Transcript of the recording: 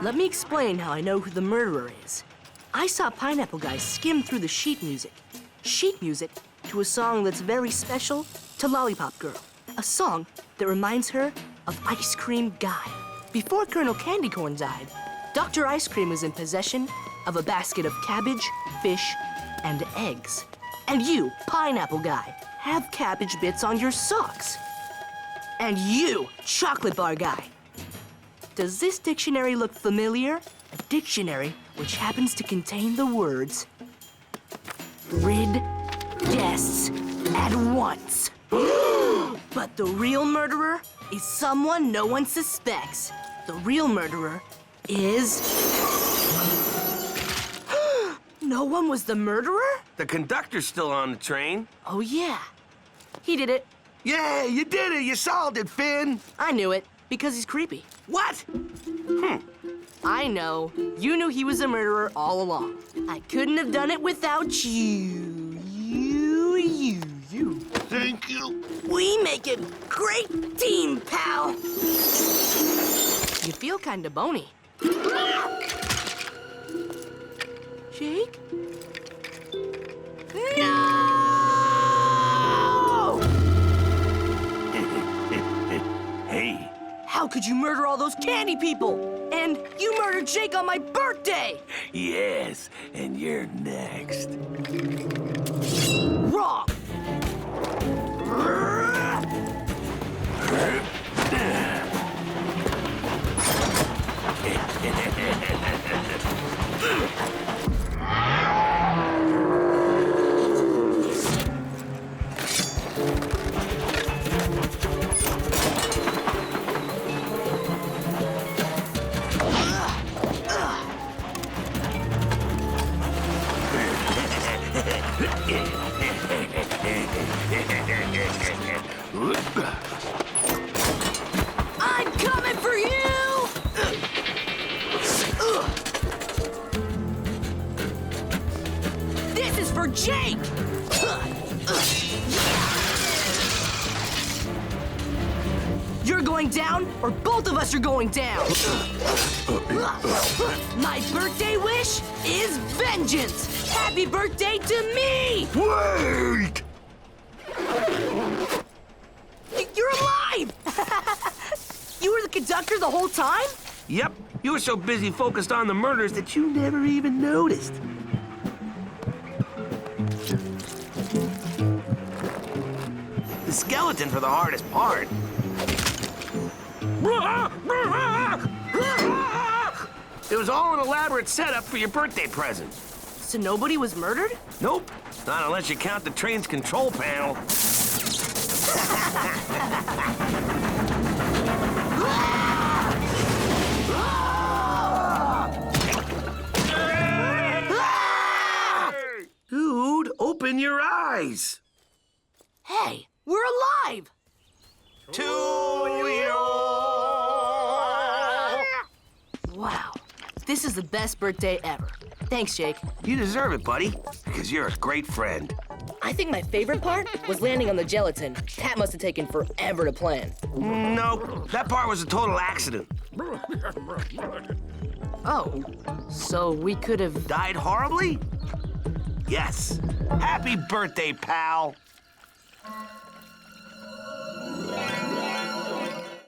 Let me explain how I know who the murderer is. I saw Pineapple Guy skim through the sheet music. Sheet music to a song that's very special to Lollipop Girl. A song that reminds her of Ice Cream Guy. Before Colonel Candy Corn died, Dr. Ice Cream was in possession of a basket of cabbage, fish, and eggs. And you, Pineapple Guy, have cabbage bits on your socks. And you, Chocolate Bar Guy. Does this dictionary look familiar? A dictionary which happens to contain the words rid guests at once. But the real murderer is someone no one suspects. The real murderer is... No one was the murderer? The conductor's still on the train. Oh, yeah. He did it. Yeah, you did it. You solved it, Finn. I knew it, because he's creepy. What? I know. You knew he was a murderer all along. I couldn't have done it without you. You. Thank you. We make a great team, pal. You feel kind of bony. Jake? No! Hey. How could you murder all those candy people? And you murdered Jake on my birthday! Yes, and you're next. Wrong! I'm coming for you! This is for Jake! You're going down, or both of us are going down! My birthday wish is vengeance! Happy birthday to me! Wait! You're alive! You were the conductor the whole time? Yep, you were so busy focused on the murders that you never even noticed. The skeletons were the hardest part. It was all an elaborate setup for your birthday present. So nobody was murdered? Nope, not unless you count the train's control panel. Dude, open your eyes. Hey, we're alive! To you. Wow, this is the best birthday ever. Thanks, Jake. You deserve it, buddy, because you're a great friend. I think my favorite part was landing on the gelatin. That must have taken forever to plan. Nope, that part was a total accident. Oh, so we could have... Died horribly? Yes. Happy birthday, pal.